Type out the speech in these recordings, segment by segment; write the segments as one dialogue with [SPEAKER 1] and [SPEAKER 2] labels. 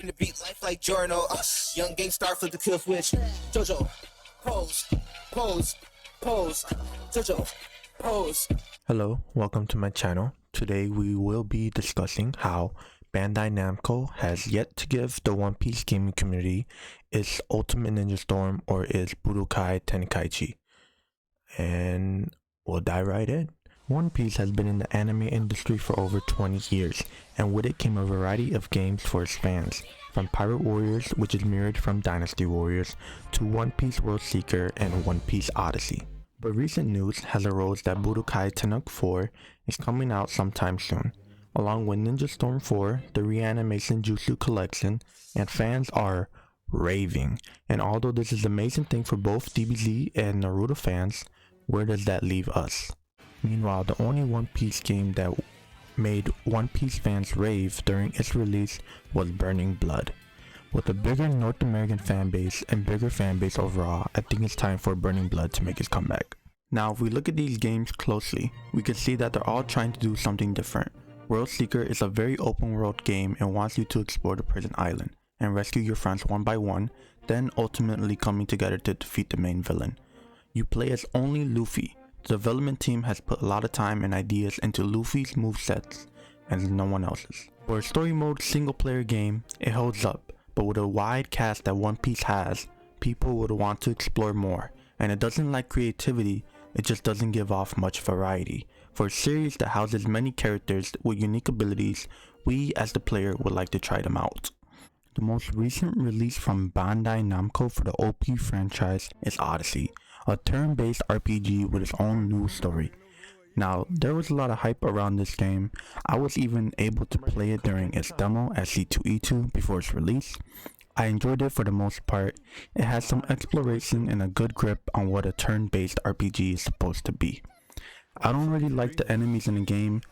[SPEAKER 1] To beat life like Jorno, young gang star flip the kill switch. Jojo, pose, pose, pose. Jojo, pose.
[SPEAKER 2] Hello, welcome to my channel. Today we will be discussing how Bandai Namco has yet to give the One Piece gaming community its Ultimate Ninja Storm or its Budokai Tenkaichi. And we'll dive right in. One Piece has been in the anime industry for over 20 years, and with it came a variety of games for its fans, from Pirate Warriors, which is mirrored from Dynasty Warriors, to One Piece World Seeker and One Piece Odyssey. But recent news has arose that Budokai Tenkaichi 4 is coming out sometime soon, along with Ninja Storm 4, the reanimation Jutsu collection, and fans are raving. And although this is an amazing thing for both DBZ and Naruto fans, where does that leave us? Meanwhile, the only One Piece game that made One Piece fans rave during its release was Burning Blood. With a bigger North American fan base and bigger fan base overall, I think it's time for Burning Blood to make its comeback. Now, if we look at these games closely, we can see that they're all trying to do something different. World Seeker is a very open world game and wants you to explore the prison island and rescue your friends one by one, then ultimately coming together to defeat the main villain. You play as only Luffy. The development team has put a lot of time and ideas into Luffy's movesets and no one else's. For a story mode single player game, it holds up, but with a wide cast that One Piece has, people would want to explore more, and it doesn't lack creativity, it just doesn't give off much variety. For a series that houses many characters with unique abilities, we as the player would like to try them out. The most recent release from Bandai Namco for the OP franchise is Odyssey, a turn-based RPG with its own new story. Now, there was a lot of hype around this game. I was even able to play it during its demo at C2E2 before its release. I enjoyed it for the most part. It has some exploration and a good grip on what a turn-based RPG is supposed to be. I don't really like the enemies in the game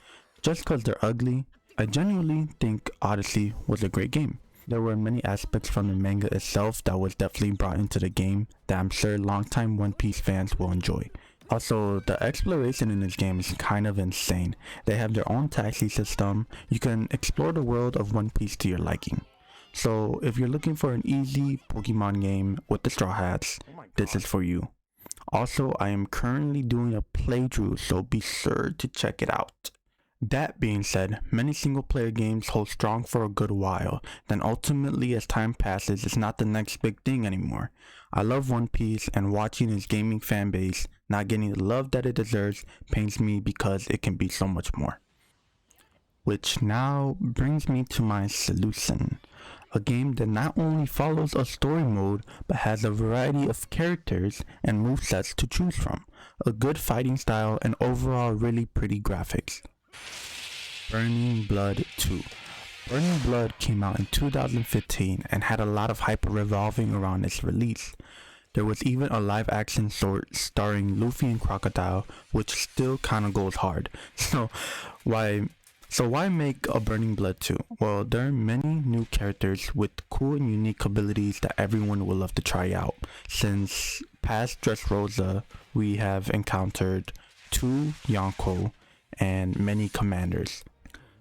[SPEAKER 2] just because they're ugly. I genuinely think Odyssey was a great game. There were many aspects from the manga itself that was definitely brought into the game that I'm sure longtime One Piece fans will enjoy. Also, the exploration in this game is kind of insane. They have their own taxi system. You can explore the world of One Piece to your liking. So if you're looking for an easy Pokemon game with the Straw Hats, this is for you. Also, I am currently doing a playthrough, so be sure to check it out. That being said, many single player games hold strong for a good while, then ultimately as time passes it's not the next big thing anymore. I love One Piece, and watching its gaming fanbase not getting the love that it deserves pains me because it can be so much more. Which now brings me to my solution. A game that not only follows a story mode but has a variety of characters and movesets to choose from, a good fighting style, and overall really pretty graphics. Burning Blood 2. Burning Blood came out in 2015 and had a lot of hype revolving around its release. There was even a live action short starring Luffy and Crocodile, which still kinda goes hard. So why make a Burning Blood 2? Well, there are many new characters with cool and unique abilities that everyone will love to try out. Since past Dressrosa, we have encountered 2 Yonko and many commanders.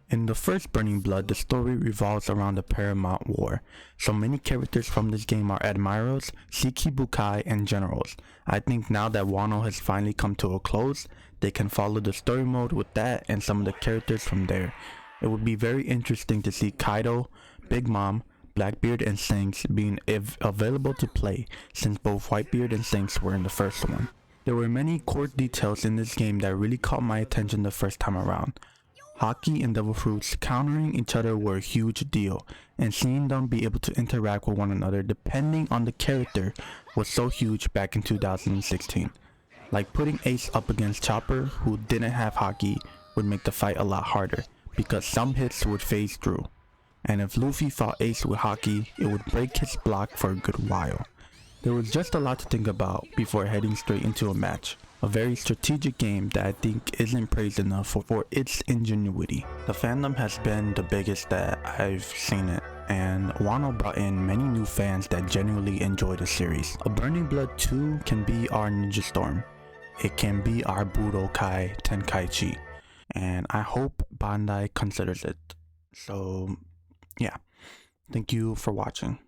[SPEAKER 2] In the first Burning Blood, the story revolves around the Paramount War, so many characters from this game are admirals, Shikibukai, and generals. I think now that Wano has finally come to a close, they can follow the story mode with that and some of the characters from there. It would be very interesting to see Kaido, Big Mom, Blackbeard, and Shanks being available to play, since both Whitebeard and Shanks were in the first one. There were many core details in this game that really caught my attention the first time around. Haki and Devil Fruits countering each other were a huge deal, and seeing them be able to interact with one another depending on the character was so huge back in 2016. Like putting Ace up against Chopper, who didn't have Haki, would make the fight a lot harder, because some hits would phase through. And if Luffy fought Ace with Haki, it would break his block for a good while. There was just a lot to think about before heading straight into a match. A very strategic game that I think isn't praised enough for its ingenuity. The fandom has been the biggest that I've seen it, and Wano brought in many new fans that genuinely enjoy the series. A Burning Blood 2 can be our Ninja Storm. It can be our Budokai Tenkaichi, and I hope Bandai considers it. So yeah, Thank you for watching.